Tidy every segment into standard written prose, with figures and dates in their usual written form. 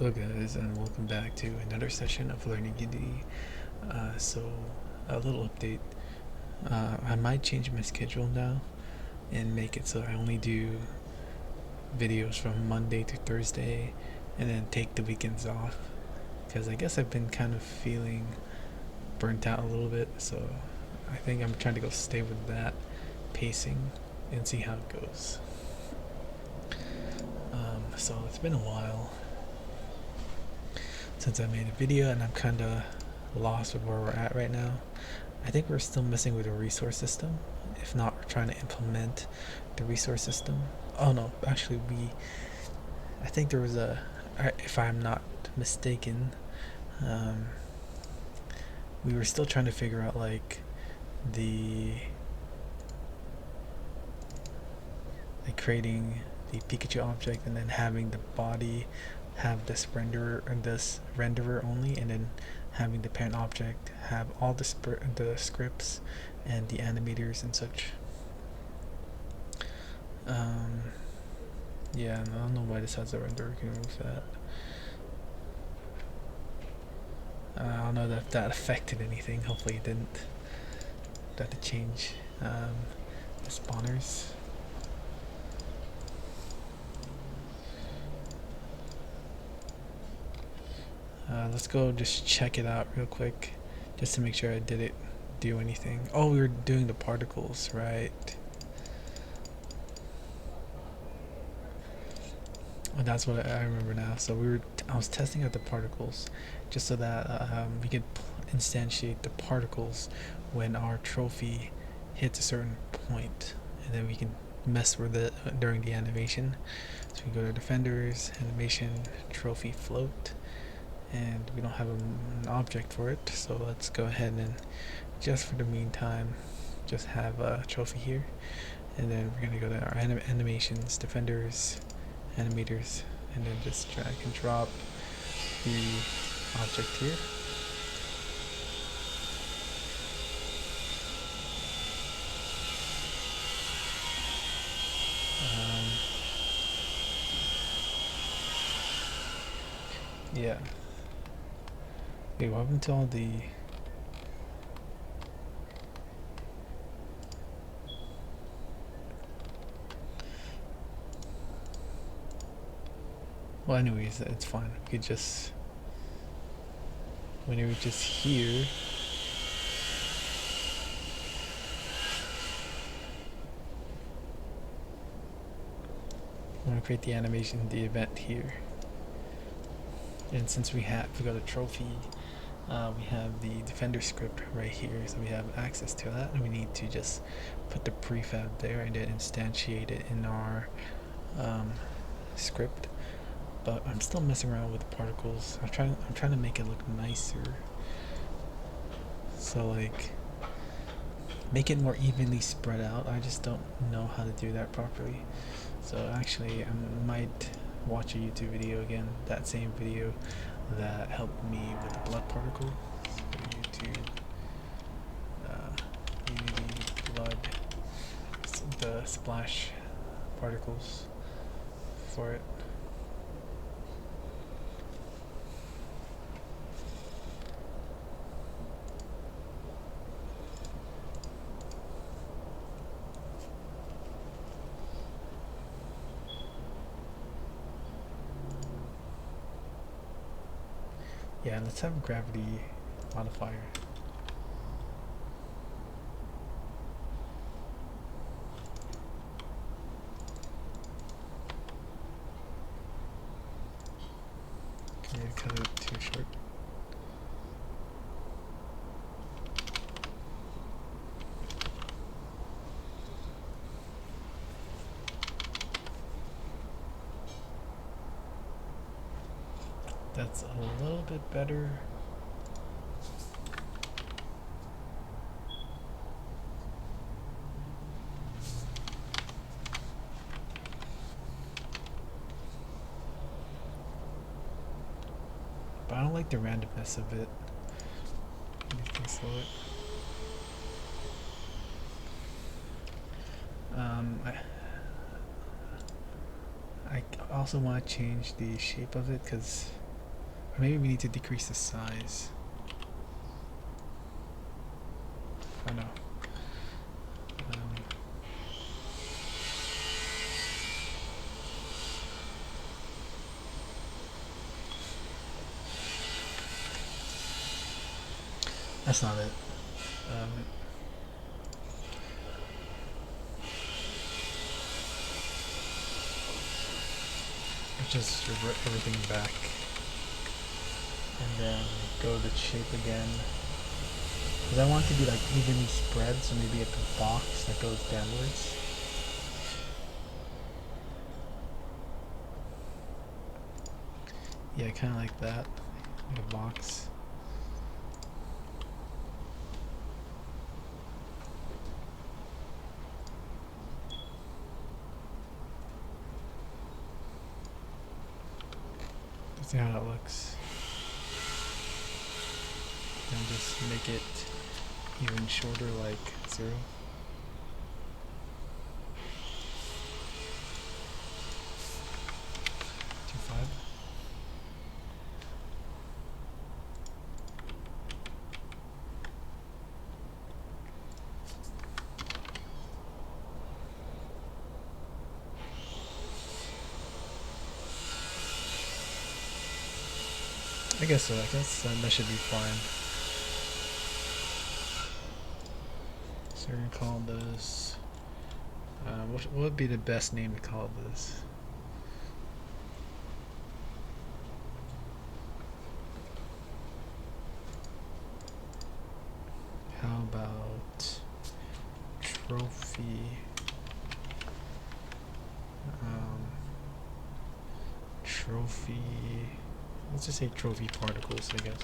Hello guys, and welcome back to another session of Learning Unity. So a little update. I might change my schedule now and make it so I only do videos from Monday to Thursday and then take the weekends off, because I guess I've been kind of feeling burnt out a little bit, so I think I'm trying to go stay with that pacing and see how it goes. So it's been a while since I made a video, and I'm kind of lost with where we're at right now. I think we're still messing with the resource system. If not, we're trying to implement the resource system. Oh no, actually I think there was if I'm not mistaken, we were still trying to figure out the creating the Pikachu object and then having the body have this renderer only, and then having the parent object have all the scripts and the animators and such. Yeah, I don't know why this has a renderer. Can remove that. I don't know if that affected anything. Hopefully it didn't. Have to change the spawners. Let's go just check it out real quick, just to make sure I didn't do anything. Oh, we were doing the particles, right? Oh, that's what I remember now. So I was testing out the particles, just so that we could instantiate the particles when our trophy hits a certain point, and then we can mess with it during the animation. So we go to defenders, animation, trophy, float, and we don't have an object for it, so let's go ahead and just for the meantime just have a trophy here, and then we're going to go to our animations, defenders, animators, and then just drag and drop the object here. Yeah. Okay, what happened to all the... Well, anyways, it's fine. We could just... When it reaches here... I'm going to create the animation, the event here. And since we got a trophy, we have the defender script right here, so we have access to that, and we need to just put the prefab there and then instantiate it in our script. But I'm still messing around with the particles. I'm trying to make it look nicer, so make it more evenly spread out. I just don't know how to do that properly. So actually, I might watch a YouTube video again, that same video that helped me with the blood particle. So YouTube, Unity blood, the splash particles for it. Yeah, let's have a gravity modifier. Can you cut it too short? That's a little bit better. But I don't like the randomness of it. Anything slow it. I also want to change the shape of it, because maybe we need to decrease the size. I know. That's not it. Just revert everything back, and then go to shape again. Because I want it to be like evenly spread, so maybe it's a box that goes downwards. Yeah, kind of like that, like a box. See how it looks. And just make it even shorter, like 0. 2.5. I guess so. I guess that should be fine. So we're gonna call this. What would be the best name to call this? How about trophy? Trophy. Let's just say trophy particles, I guess.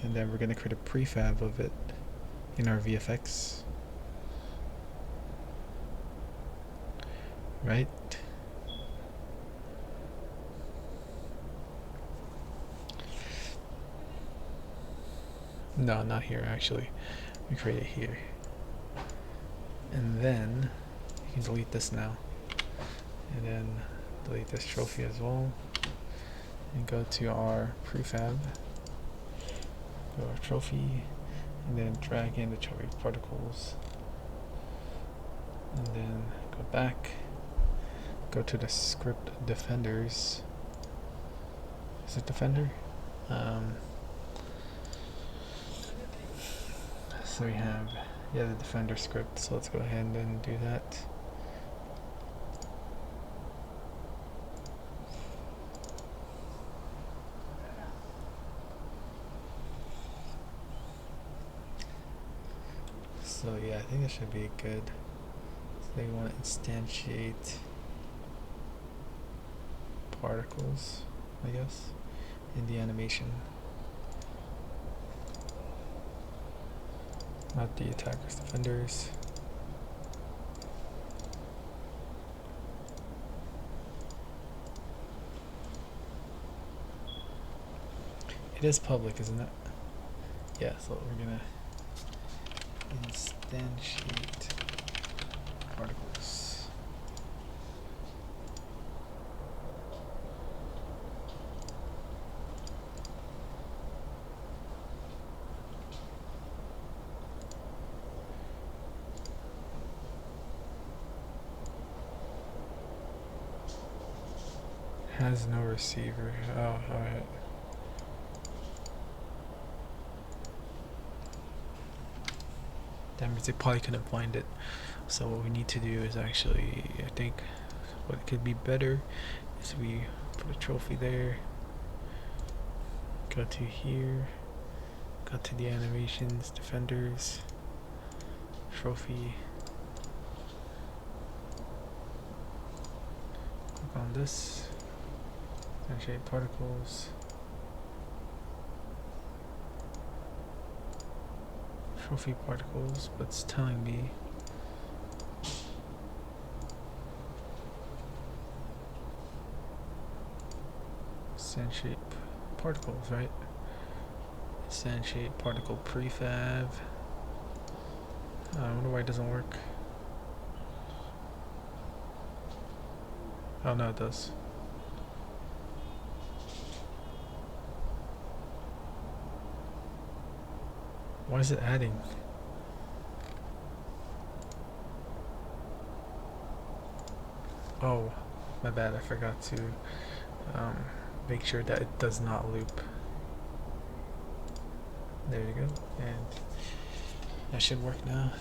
And then we're gonna create a prefab of it in our VFX. Right? No, not here actually. We create it here. And then you can delete this now. And then delete this trophy as well. And go to our prefab. Go to our trophy. And then drag in the trophy particles. And then go back. Go to the script defenders. Is it defender? So we have, the defender script. So let's go ahead and do that. So yeah, I think it should be good. So they want to instantiate particles, I guess, in the animation. Not the attackers, defenders. It is public, isn't it? Yeah, so we're gonna instantiate particles. Has no receiver. Oh, alright. That means they probably couldn't find it. So what we need to do is actually, I think what could be better is we put a trophy there, go to here, go to the animations, defenders, trophy, click on this, instantiate particles, trophy particles, but it's telling me instantiate particles, right? Instantiate particle prefab. I wonder why it doesn't work. Oh no, it does. Why is it adding? Oh, my bad. I forgot to um, make sure that it does not loop. There you go. And that should work now.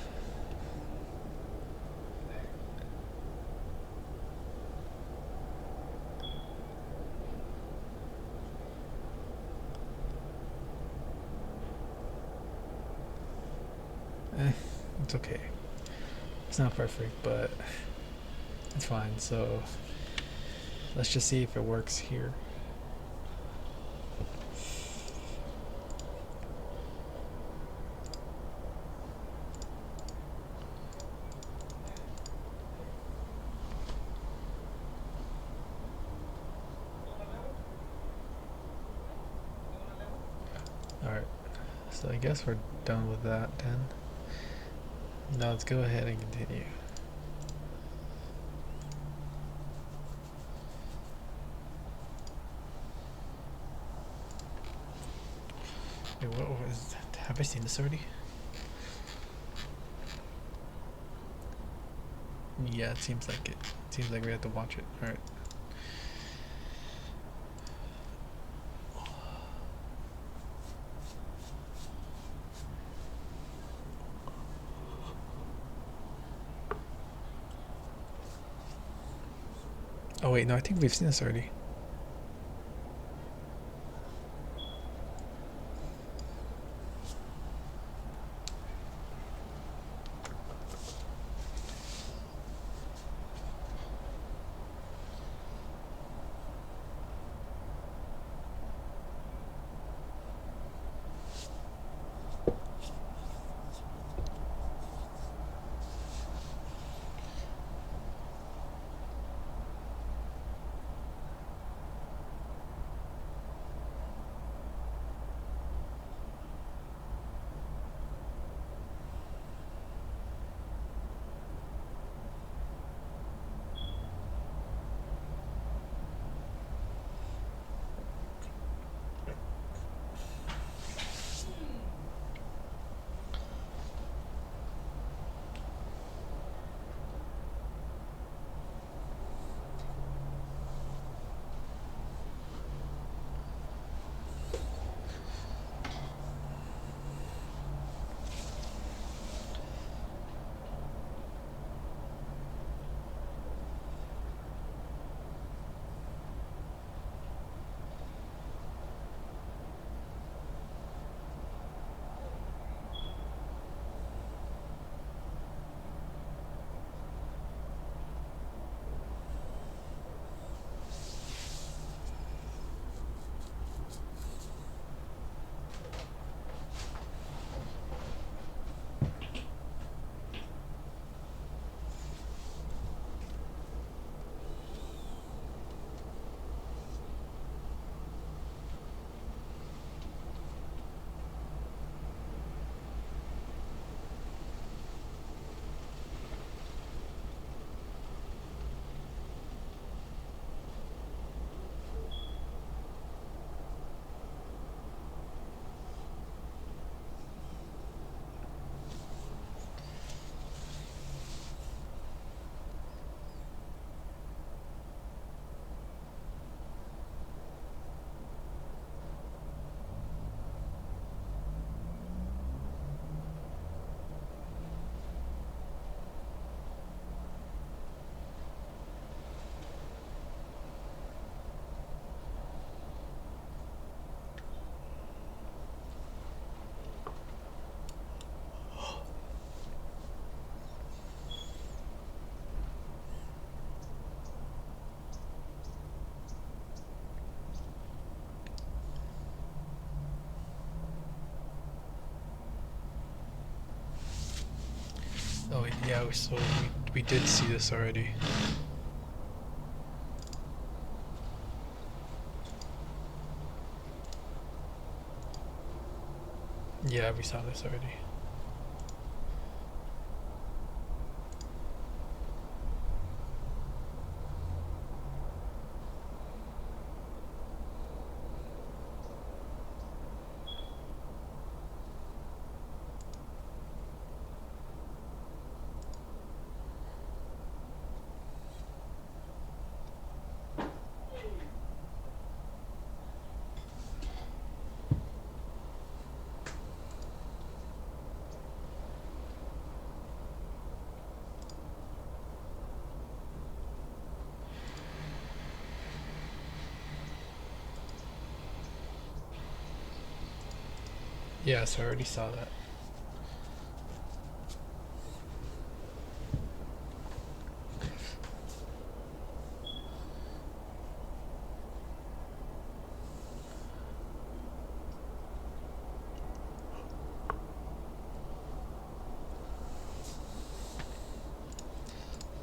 It's okay. It's not perfect, but it's fine. So let's just see if it works here. Alright, so I guess we're done with that then. Now let's go ahead and continue. Wait, what was that? Have I seen this already? Yeah, it seems like it. It seems like we have to watch it. Alright. Oh wait, no, I think we've seen this already. Oh yeah, so we did see this already. Yeah, we saw this already. Yeah, so I already saw that.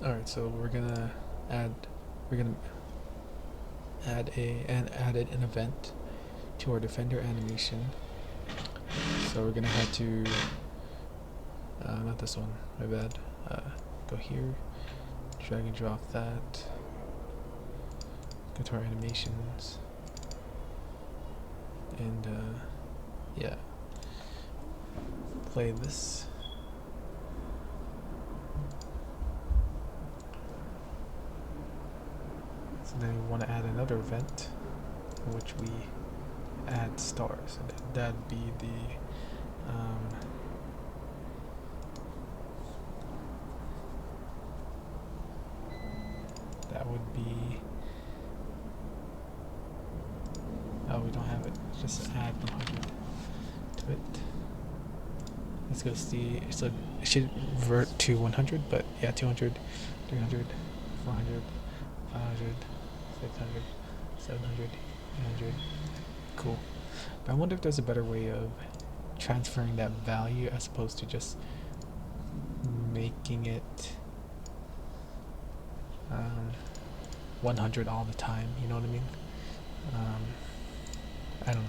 All right, so add we're gonna added an event to our defender animation. So we're gonna head to not this one, my bad. Go here, drag and drop that. Go to our animations, and yeah, play this. So then we want to add another event, in which we add stars, and that'd be that would be. Oh, we don't have it. Just add 100 to it. Let's go see. So it should revert to 100, but yeah, 200, 300, 400, 500, 600, 700, 800. Cool. But I wonder if there's a better way of transferring that value as opposed to just making it 100 all the time. You know what I mean? I don't know.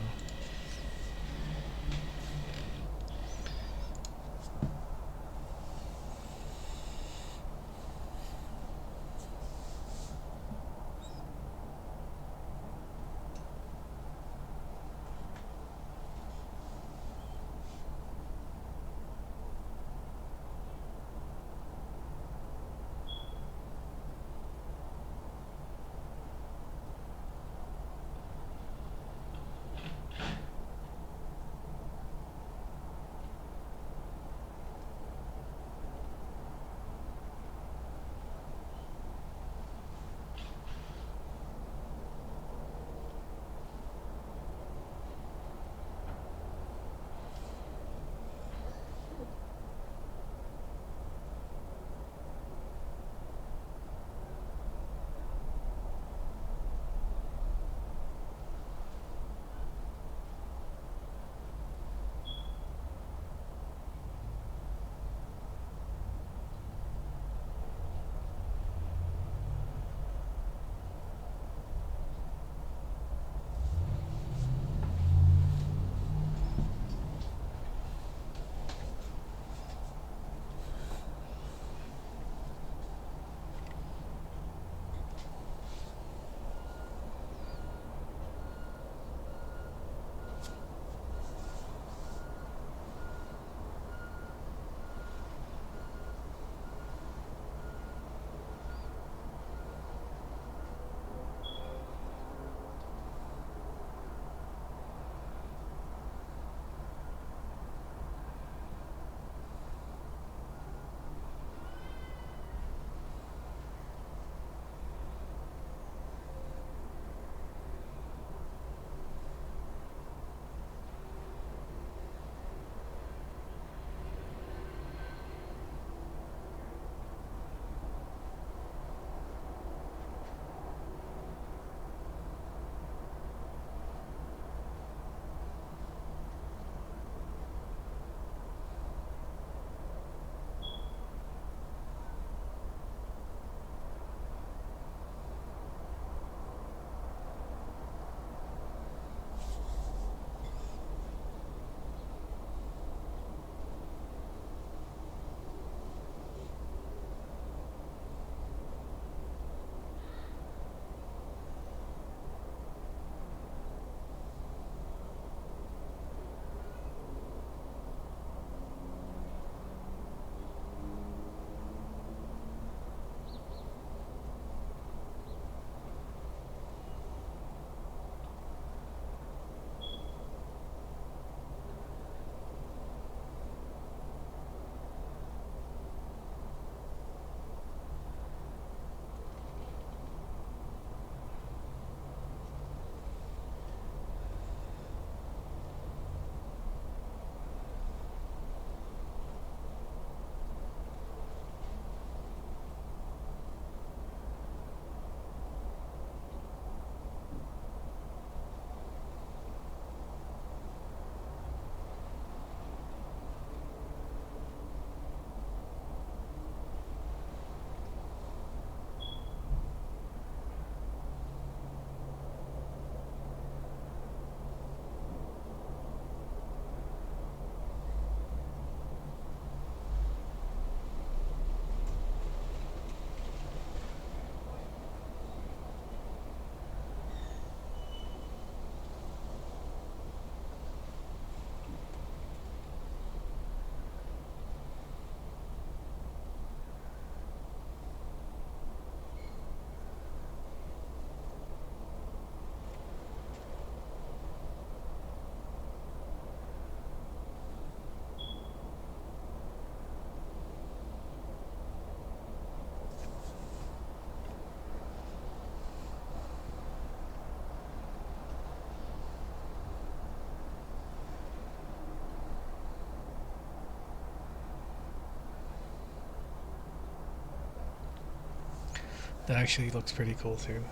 That actually looks pretty cool too.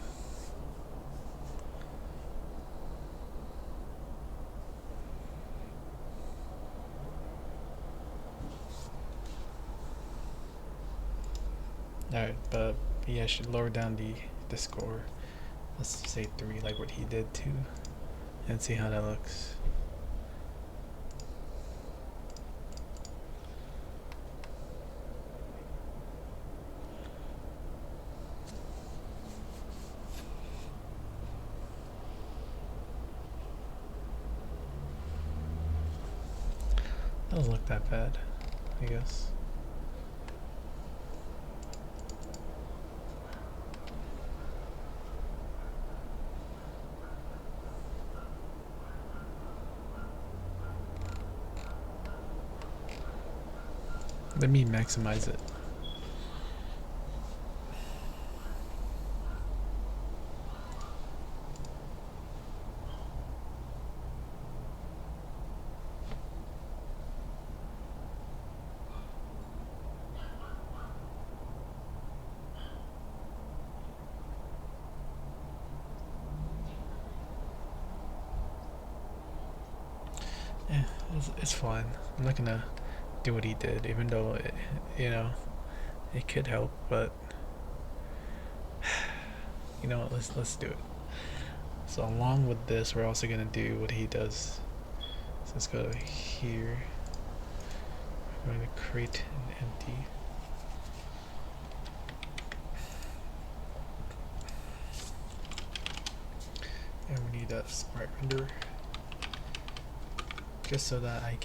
Alright, but yeah, I should lower down the score. Let's say 3, like what he did too, and see how that looks. Doesn't look that bad, I guess. Let me maximize it. Yeah, it's fine. I'm not gonna do what he did, even though it could help. But you know what? Let's do it. So along with this, we're also gonna do what he does. So let's go here. We're gonna create an empty. And we need a sprite render, just so that I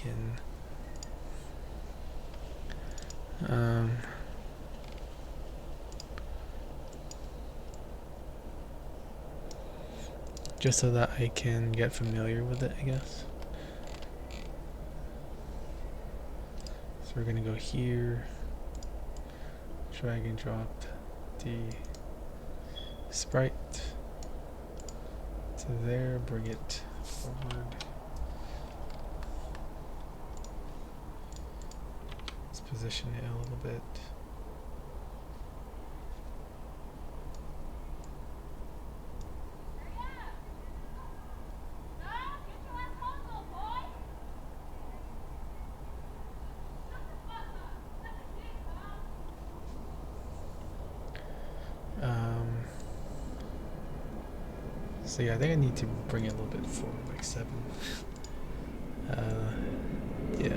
can get familiar with it, I guess. So we're gonna go here, drag and drop the sprite to there, bring it forward. Let's position it a little bit. So yeah, I think I need to bring it a little bit forward, like 7. Yeah,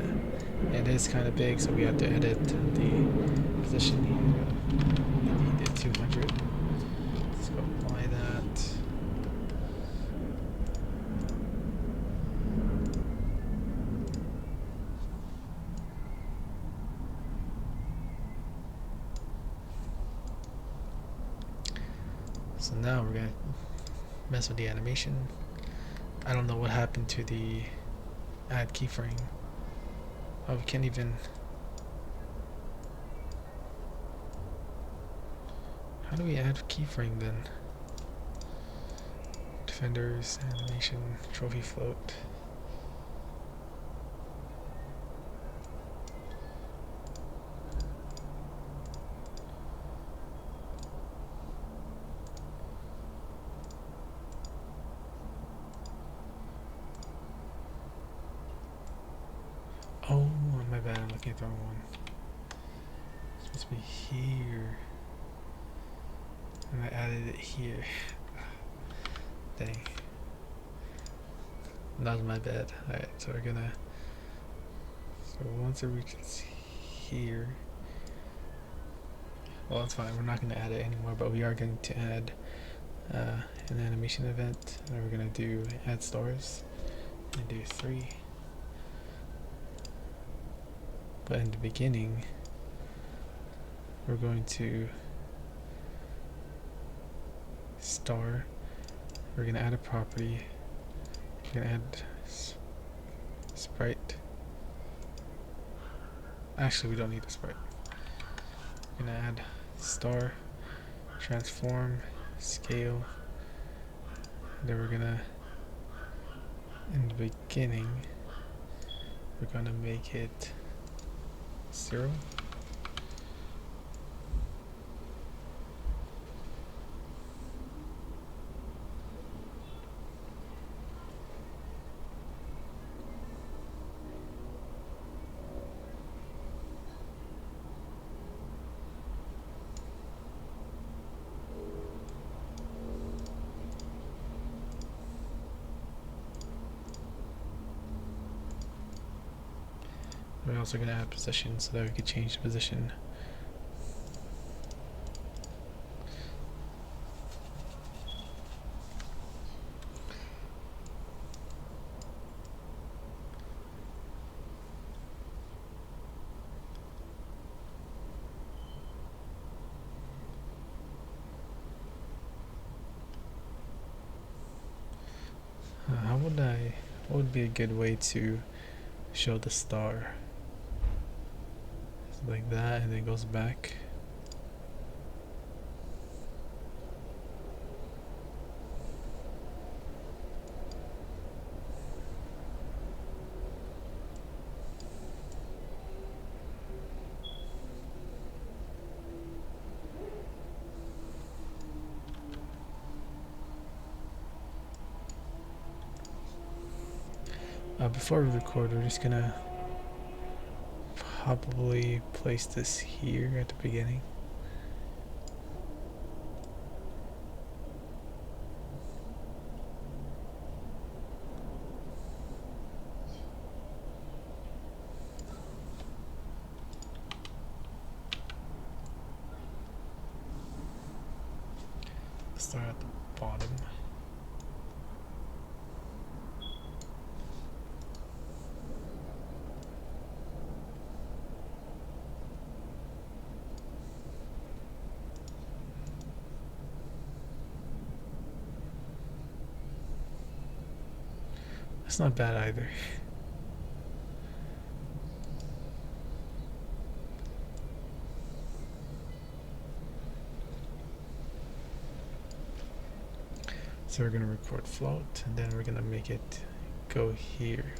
it is kind of big, so we have to edit the position here. I needed 200. Let's go apply that. So now we're gonna mess with the animation. I don't know what happened to the add keyframe. Oh, we can't even. How do we add keyframe then? Defenders, animation, trophy float. Oh, my bad, I'm looking at the wrong one. It's supposed to be here. And I added it here. Dang. That was my bad. Alright, so we're gonna. So once it reaches here. Well, it's fine. We're not gonna add it anymore, but we are going to add an animation event. And we're gonna do add stars and do 3. But in the beginning, we're going to star. We're going to add a property. We're going to add sprite. Actually, we don't need a sprite. We're going to add star, transform, scale. Then we're going to, in the beginning, we're going to make it 0. We're also going to add position so that we could change the position. What would be a good way to show the star? So like that, and then it goes back. Before we record, we're just gonna probably place this here at the beginning. Start at the bottom. That's not bad either. So we're gonna record float, and then we're gonna make it go here.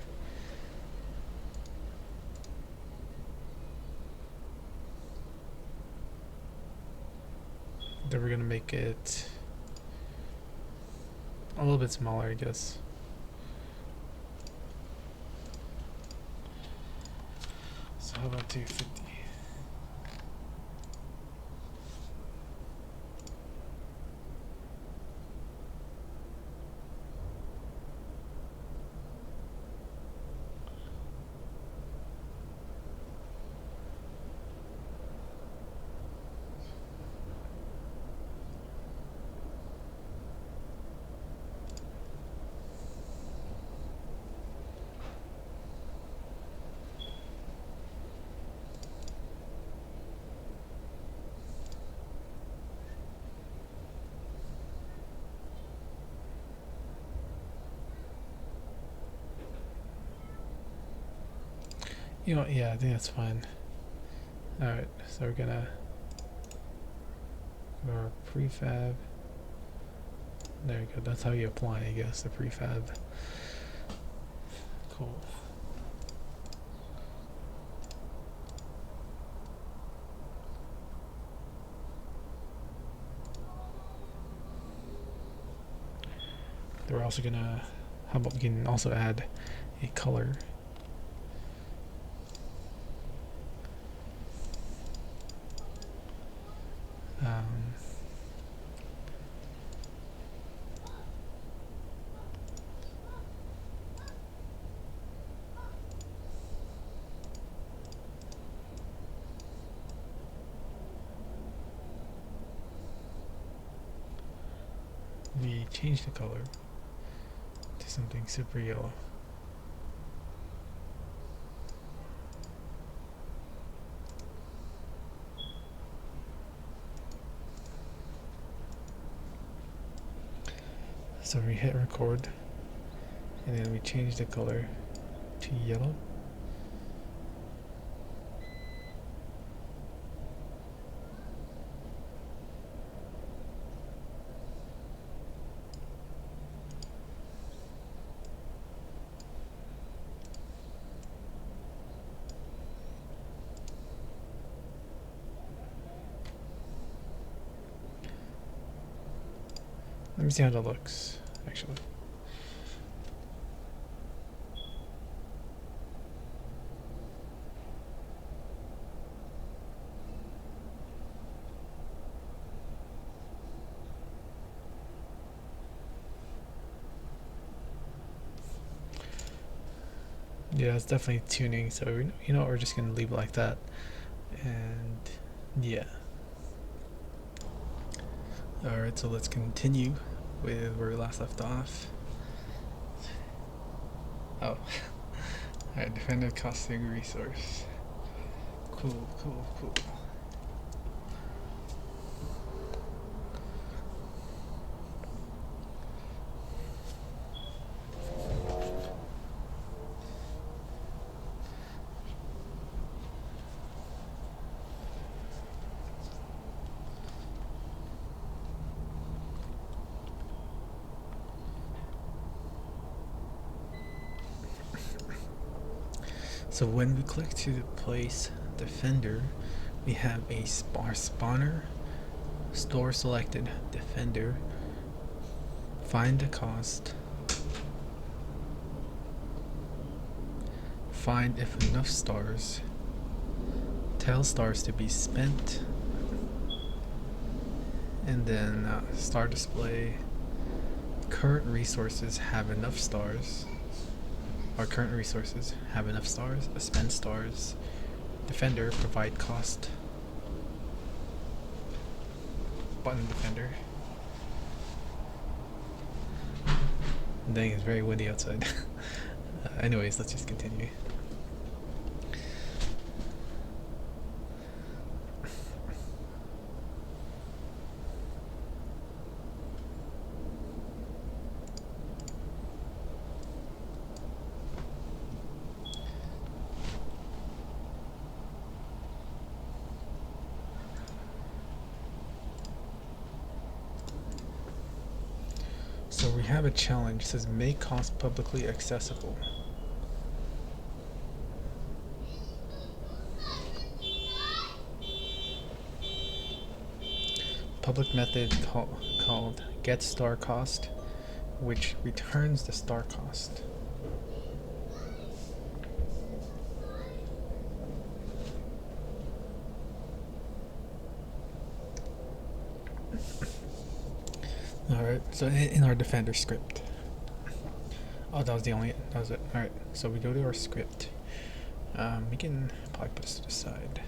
Then we're gonna make it a little bit smaller, I guess. So how about 250? You know, yeah, I think that's fine. Alright, so we're gonna go our prefab. There you go, that's how you apply, I guess, the prefab. Cool. Then we're also gonna, how about we can also add a color. We change the color to something super yellow. So we hit record, and then we change the color to yellow. Let me see how that looks, actually. Yeah, it's definitely tuning. So you know what, we're just gonna leave it like that. And yeah. All right. So let's continue with where we last left off. Oh, all right. Defender costing resource. Cool. Cool. Cool. So when we click to place defender, we have a spawner, store selected defender, find the cost, find if enough stars, tell stars to be spent, and then star display, current resources have enough stars. Our current resources have enough stars, spend stars, defender, provide cost, button defender. Dang, it's very windy outside. Anyways, let's just continue. So we have a challenge. It says make cost publicly accessible. Public method called get star cost, which returns the star cost. Alright, so in our defender script. Oh, that was that was it. Alright, so we go to our script. We can probably put this to the side.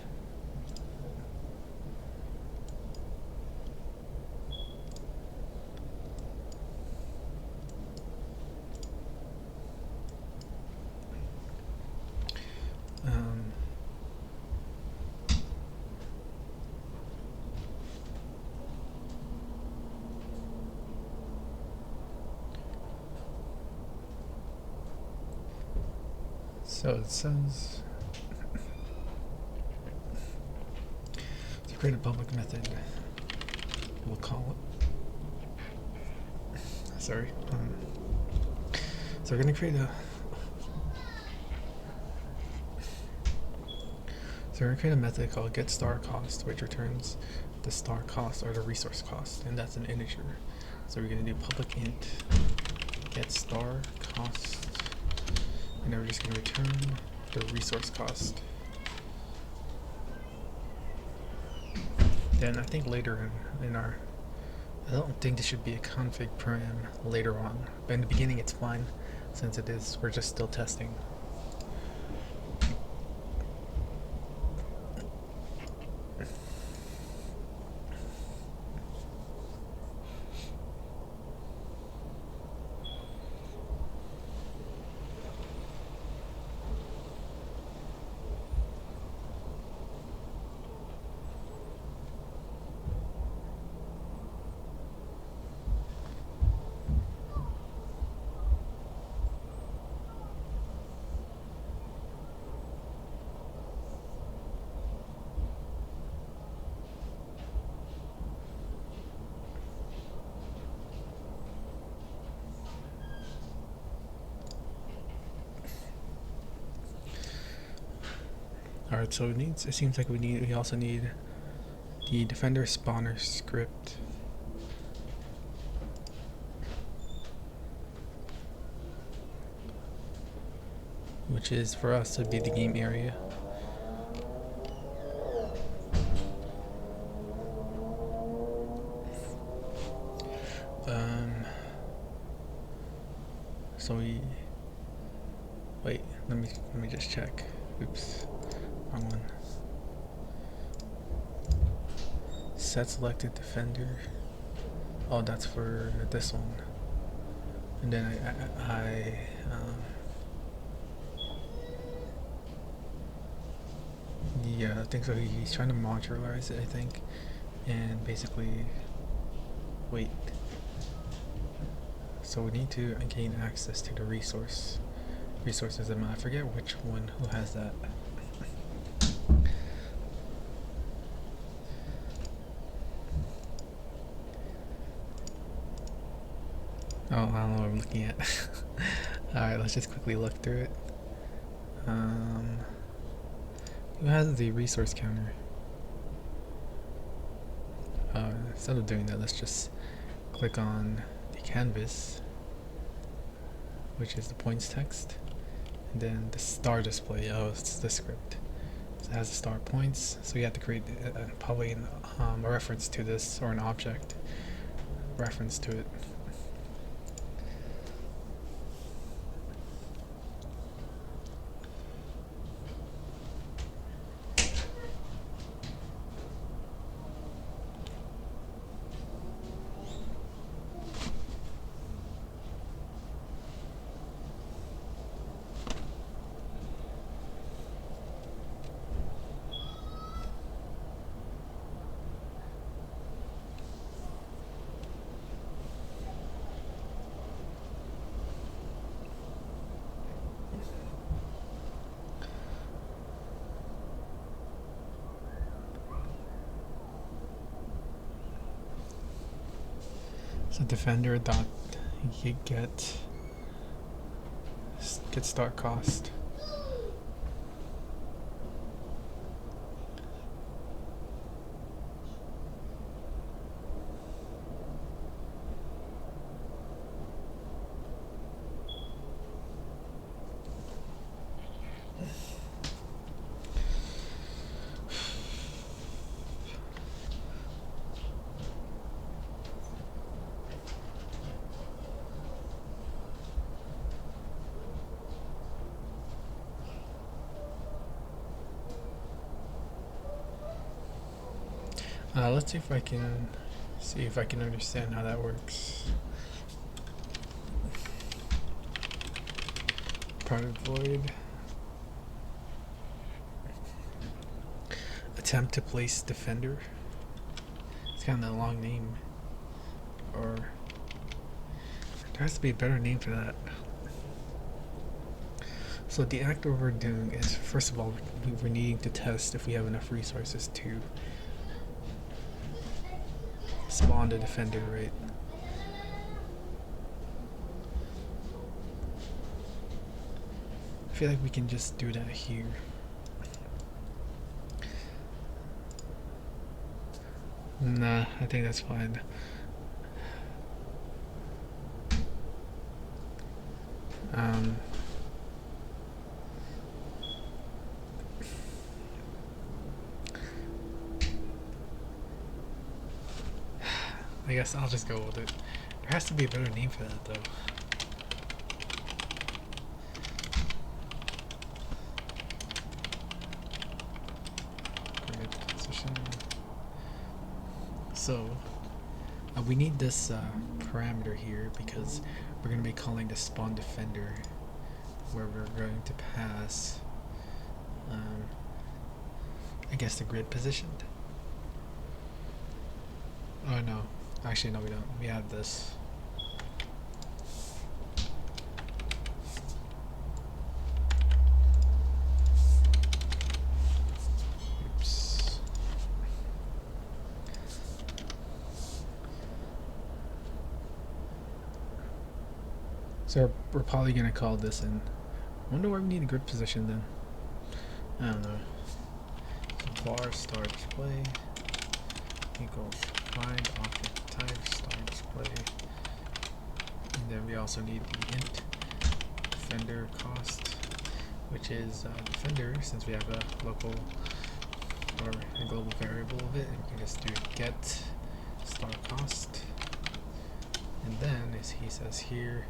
So it says to create a public method, we'll call it. Sorry. So we're gonna create a. So we're gonna create a method called get star cost, which returns the star cost or the resource cost, and that's an integer. So we're gonna do public int get star cost. And then we're just going to return the resource cost. Then I think later in our, I don't think this should be a config param later on, but in the beginning it's fine since it is, we're just still testing. Alright, so it seems like we also need the defender spawner script. Which is for us to be the game area. So Wait, let me just check. Oops, wrong one. Set selected defender. Oh, that's for this one. And then yeah, I think so. He's trying to modularize it, I think, and basically wait. So we need to gain access to the resources. And I forget which one who has that. Oh, I don't know what I'm looking at. Alright, let's just quickly look through it. Who has the resource counter? Instead of doing that, let's just click on the canvas, which is the points text, and then the star display. Oh, it's the script. So it has the star points, so you have to create probably a reference to this, or an object reference to it. So defender dot get start cost. Let's see if I can understand how that works. Private void. Attempt to place defender. It's kind of a long name. Or there has to be a better name for that. So the act we're doing is, first of all, we're needing to test if we have enough resources to spawn the defender, right? I feel like we can just do that here. Nah, I think that's fine. I guess I'll just go with it. There has to be a better name for that, though. Grid position. So, we need this parameter here because we're going to be calling the spawn defender, where we're going to pass, I guess, the grid position. Oh no. Actually, no, we don't. We have this. Oops. So we're probably going to call this in. I wonder why we need a grid position then. I don't know. Bar star display equals find object type star display, and then we also need the int defender cost, which is defender, since we have a local or a global variable of it, and we can just do get star cost, and then as he says here,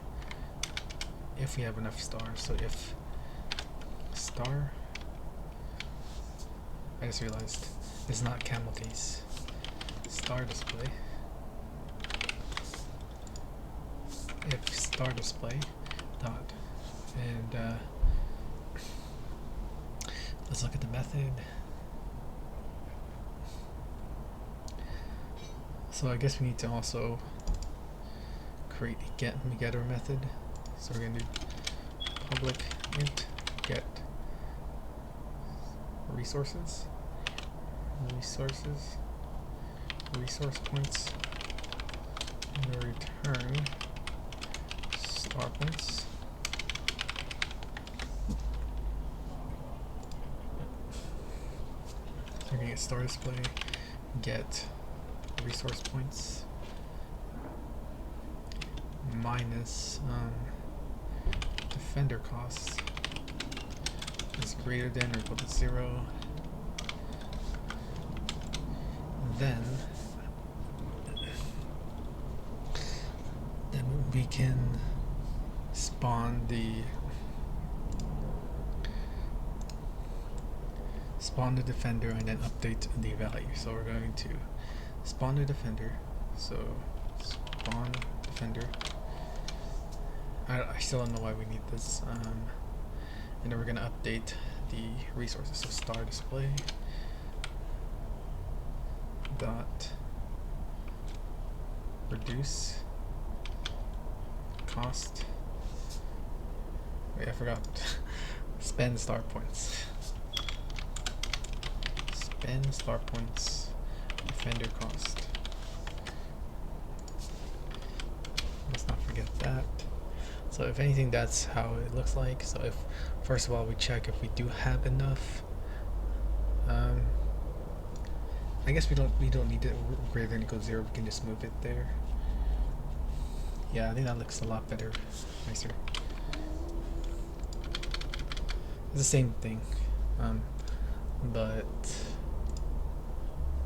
if we have enough stars. So if star. I just realized it's not camel case. Star display. If star display dot, and let's look at the method. So I guess we need to also create a getter method. So we're gonna do public int get resource points, and return star points. We're gonna get star display get resource points minus defender cost is greater than or equal to 0. Then we can spawn the defender and then update the value. So we're going to spawn the defender. So spawn defender. I still don't know why we need this. And then we're going to update the resources. So star display dot reduce cost. Wait, I forgot. Spend star points. Spend star points. Defender cost. Let's not forget that. So if anything, that's how it looks like. So if first of all we check if we do have enough. I guess we don't need it greater than or equal to 0. We can just move it there. Yeah, I think that looks a lot better, nicer. It's the same thing, but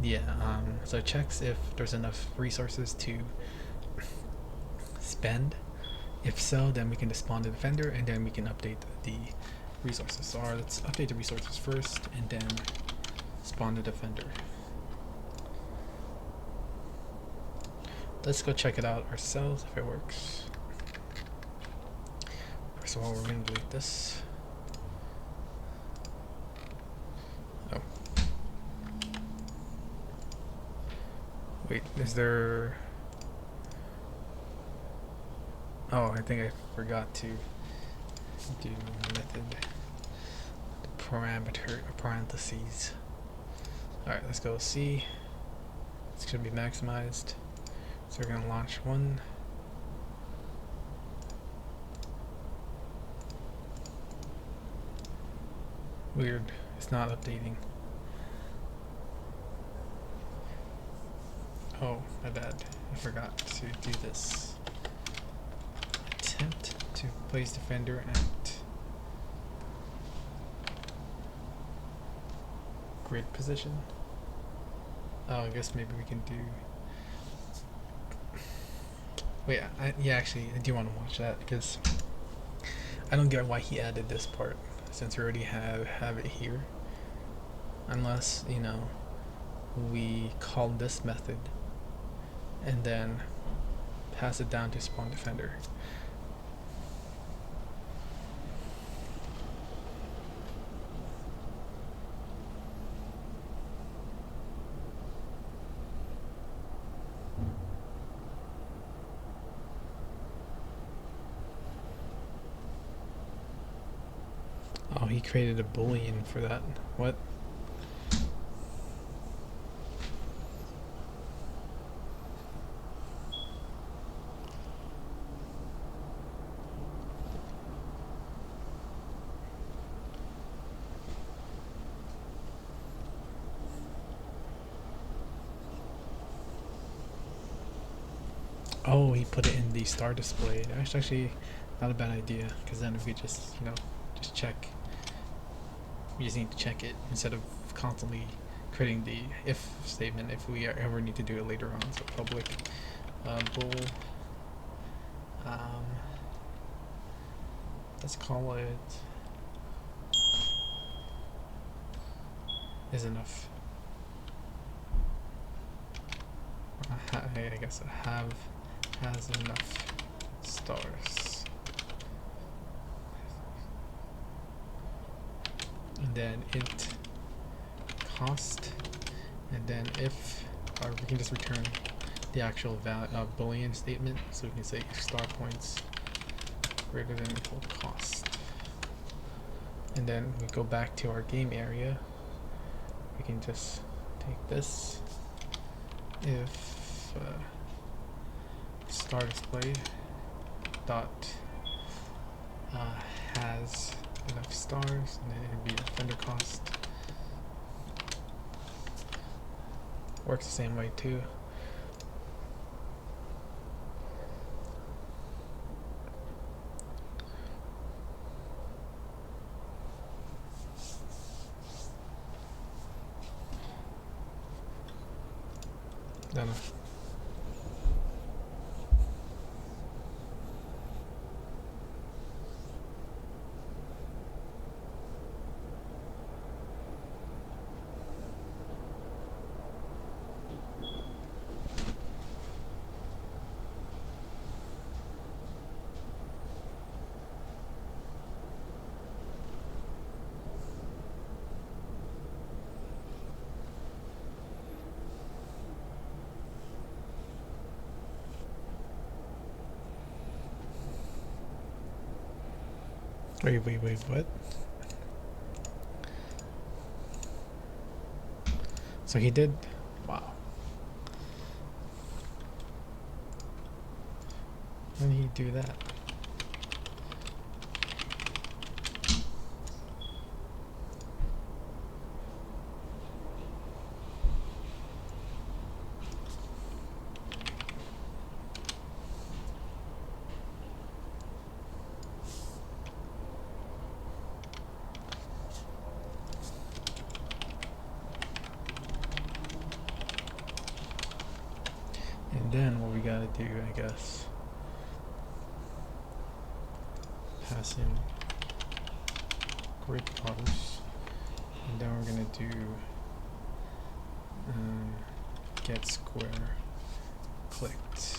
yeah. So it checks if there's enough resources to spend. If so, then we can just spawn the defender, and then we can update the resources. So let's update the resources first, and then spawn the defender. Let's go check it out ourselves if it works. First of all, we're going to delete this. Oh. Wait, is there... Oh, I think I forgot to do method parameter parentheses. Alright, let's go see. It's going to be maximized. So we're going to launch one. Weird, it's not updating. Oh, my bad. I forgot to do this. Attempt to place defender at grid position. Oh, I guess maybe we can do... Wait, yeah, actually, I do want to watch that because I don't get why he added this part since we already have it here. Unless, you know, we call this method and then pass it down to spawn defender. Oh, he created a boolean for that. What? Oh, he put it in the star display. That's actually not a bad idea, because then if we just, you know, just check, we just need to check it instead of constantly creating the if statement if we ever need to do it later on. So public bool, let's call it is enough. I guess a have has enough stars. And then int cost, and then if, or we can just return the actual Boolean statement, so we can say if star points greater than or equal to cost. And then we go back to our game area. We can just take this, if star display dot has enough stars, and then it'd be offender cost. Works the same way too. Done. Wait, what? So he did? Wow. When did he do that? And then what we gotta do, I guess, pass in grid parse, and then we're gonna do get square clicked.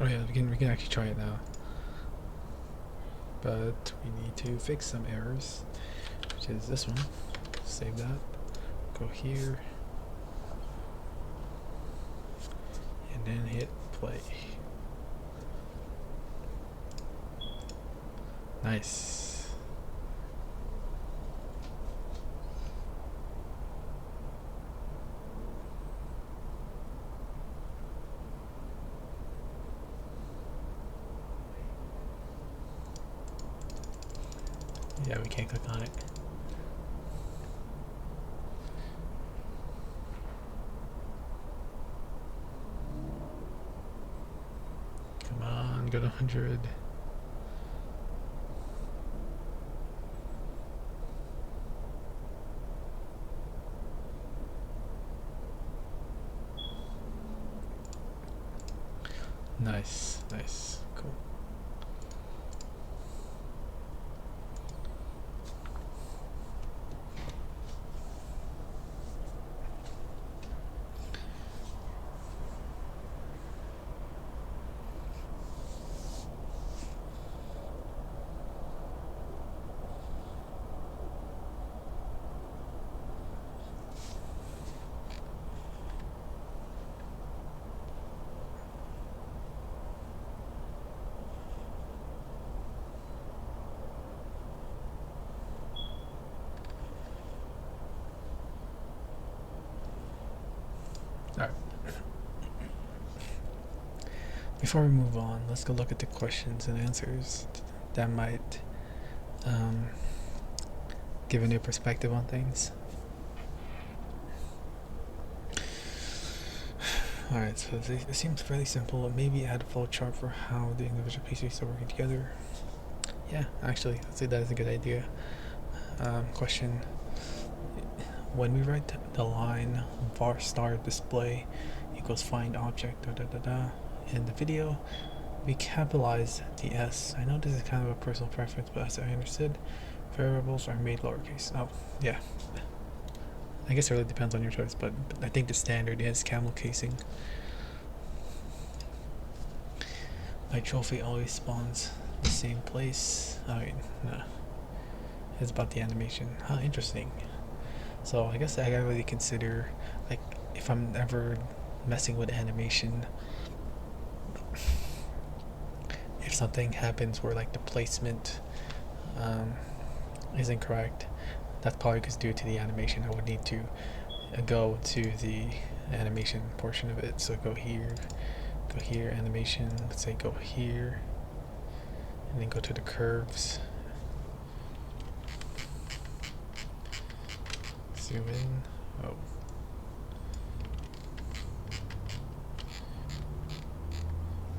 Oh yeah, we can actually try it now. But we need to fix some errors, which is this one. Save that. Go here. And then hit play. Nice. Yeah, we can't click on it. go to 100. Nice, nice, cool. Alright. Before we move on, let's go look at the questions and answers that might give a new perspective on things. Alright, so it seems fairly simple. Maybe add a flow chart for how the individual pieces are working together. Yeah, actually, I'd say that is a good idea. Question: when we write the line var star display equals find object da da da da in the video, we capitalize the S. I know this is kind of a personal preference, but as I understood, variables are made lowercase. Oh, yeah. I guess it really depends on your choice, but I think the standard is camel casing. My trophy always spawns the same place. I mean, no. It's about the animation. How interesting. So I guess I gotta really consider, like, if I'm ever messing with animation, if something happens where like the placement is incorrect, that's probably because due to the animation. I would need to go to the animation portion of it. So go here, animation, let's say go here, and then go to the curves. Zoom in. Oh.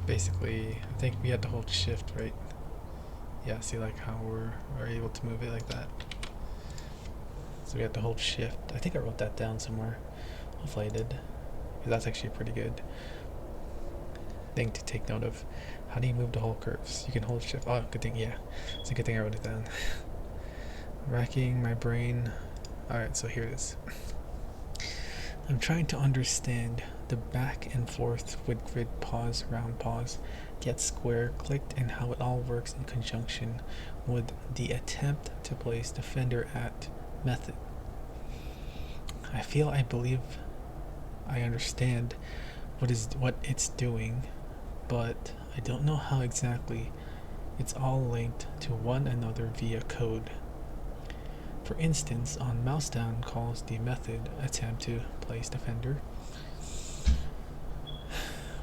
Basically, I think we had to hold shift, right? Yeah, see like how we're able to move it like that. So we have to hold shift. I think I wrote that down somewhere. Hopefully I did. Because that's actually a pretty good thing to take note of. How do you move the whole curves? You can hold shift. Oh, good thing, yeah. It's a good thing I wrote it down. Racking my brain. Alright, so here it is. I'm trying to understand the back and forth with grid pause, round pause, get square clicked, and how it all works in conjunction with the attempt to place defender at method. I believe I understand what it's doing, but I don't know how exactly it's all linked to one another via code. For instance, on mouse down calls the method attempt to place defender,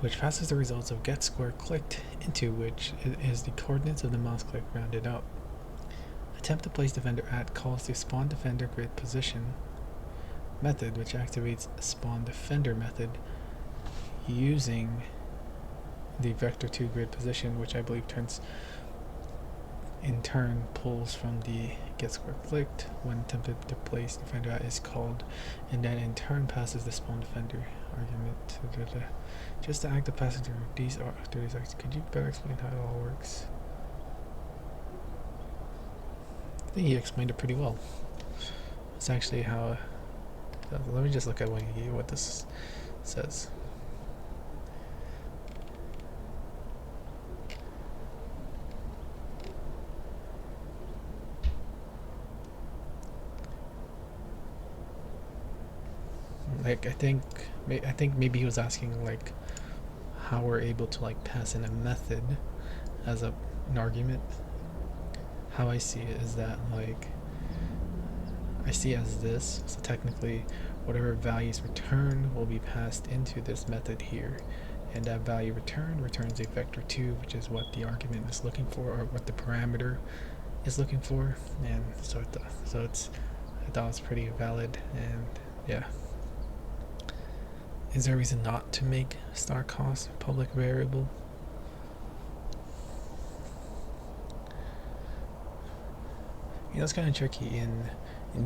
which passes the results of get square clicked, into which is the coordinates of the mouse click rounded out. Attempt to place defender at calls the spawn defender grid position method, which activates spawn defender method using the vector2 grid position, which I believe in turn pulls from the get square clicked when attempted to place defender at is called, and then in turn passes the spawn defender argument. Just to act the passenger, these are after these acts. Could you better explain how it all works? I think he explained it pretty well. It's actually how. Let me just look at what this says. Like I think maybe he was asking like how we're able to like pass in a method as an argument. How I see it is that like I see it as this, so technically whatever values return will be passed into this method here, and that value return returns a vector2, which is what the argument is looking for, or what the parameter is looking for. And so I thought it was pretty valid. And yeah, is there a reason not to make star cost a public variable? It's kind of tricky in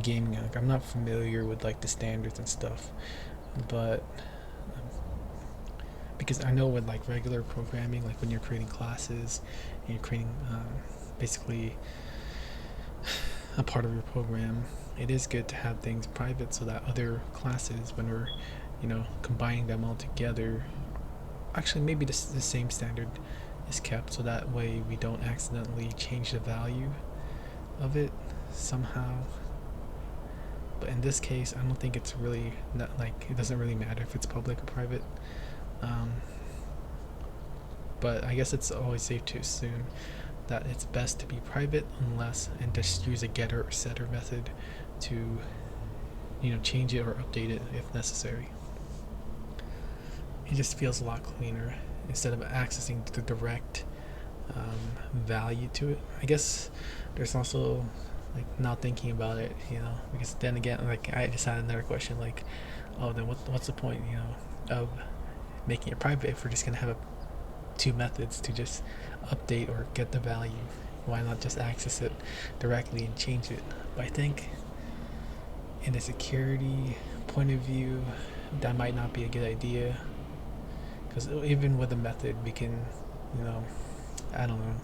gaming. Like, I'm not familiar with like the standards and stuff, but because I know with like regular programming, like when you're creating classes and you're creating basically a part of your program, it is good to have things private so that other classes, when we're combining them all together, actually maybe the same standard is kept, so that way we don't accidentally change the value of it somehow. But in this case, I don't think it's really not, like, it doesn't really matter if it's public or private. um, but I guess it's always safe to assume that it's best to be private, unless, and just use a getter or setter method to change it or update it if necessary. It just feels a lot cleaner instead of accessing the direct value to it. I guess there's also like not thinking about it, because then again, like, I just had another question, like, oh, then what's the point, of making it private if we're just gonna have two methods to just update or get the value? Why not just access it directly and change it? But I think in a security point of view, that might not be a good idea, because even with a method, we can, I don't know.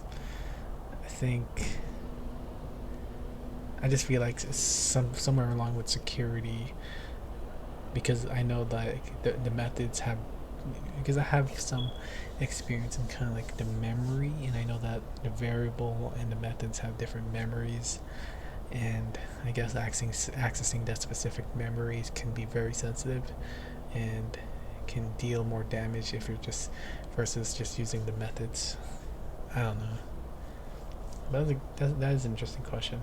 I think I just feel like somewhere along with security, because I know that the methods have, because I have some experience in kind of like the memory, and I know that the variable and the methods have different memories, and I guess accessing that specific memories can be very sensitive and can deal more damage if you're just versus just using the methods. I don't know. That is an interesting question.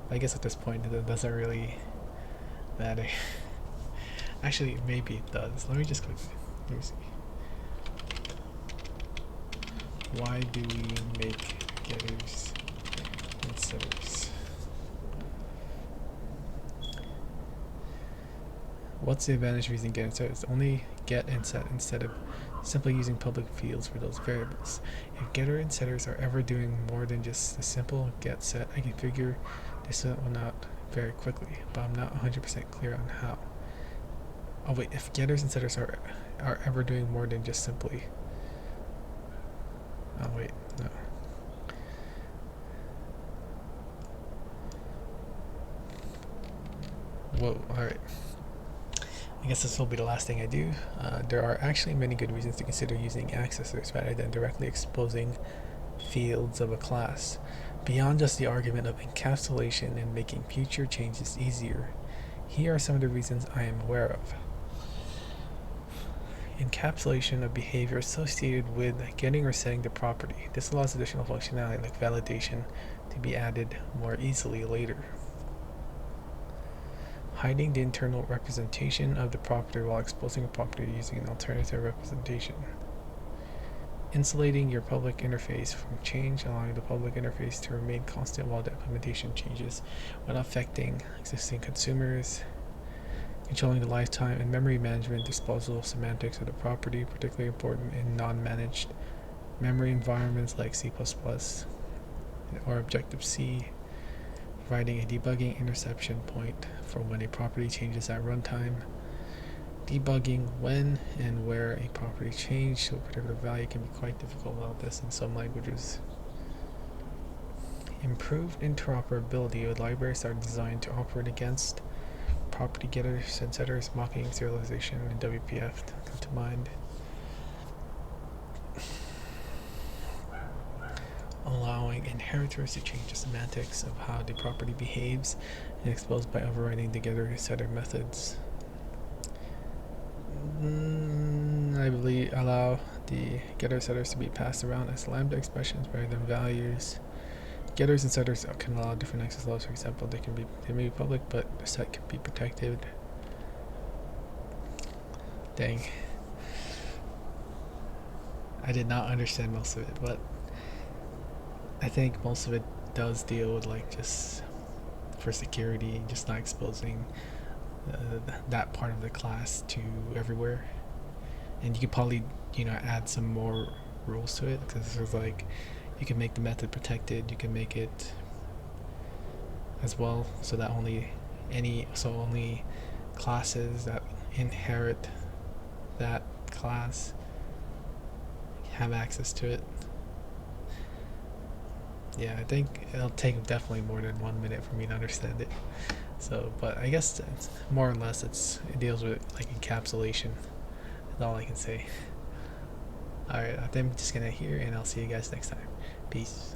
I guess at this point it doesn't really matter. Actually, maybe it does. Let me just click. Let me see. Why do we make getters and setters? What's the advantage of using get and set? It's only get and set instead of simply using public fields for those variables. If getter and setters are ever doing more than just a simple get set, I can figure this one out very quickly, but I'm not 100% clear on how. Oh wait, if getters and setters are ever doing more than just simply... Oh wait, no. Whoa, alright. I guess this will be the last thing I do. There are actually many good reasons to consider using accessors rather than directly exposing fields of a class. Beyond just the argument of encapsulation and making future changes easier, here are some of the reasons I am aware of. Encapsulation of behavior associated with getting or setting the property. This allows additional functionality like validation to be added more easily later. Hiding the internal representation of the property while exposing a property using an alternative representation. Insulating your public interface from change, allowing the public interface to remain constant while the implementation changes without affecting existing consumers. Controlling the lifetime and memory management disposal semantics of the property, particularly important in non-managed memory environments like C++ or Objective-C. Providing a debugging interception point for when a property changes at runtime. Debugging when and where a property changed to a particular value can be quite difficult without this in some languages. Improved interoperability with libraries that are designed to operate against property getters and setters, mocking serialization, and WPF come to mind. Allowing inheritors to change the semantics of how the property behaves and exposed by overriding the getter setter methods. I believe allow the getter setters to be passed around as lambda expressions rather than values. Getters and setters can allow different access levels. For example, they may be public, but the set can be protected. Dang. I did not understand most of it, but I think most of it does deal with like just for security, just not exposing that part of the class to everywhere. And you could probably add some more rules to it, because there's like you can make the method protected, you can make it as well, so that only classes that inherit that class have access to it. Yeah, I think it'll take definitely more than 1 minute for me to understand it. So, but I guess it's more or less it deals with like encapsulation. That's all I can say. All right, I think I'm just gonna hear, and I'll see you guys next time. Peace.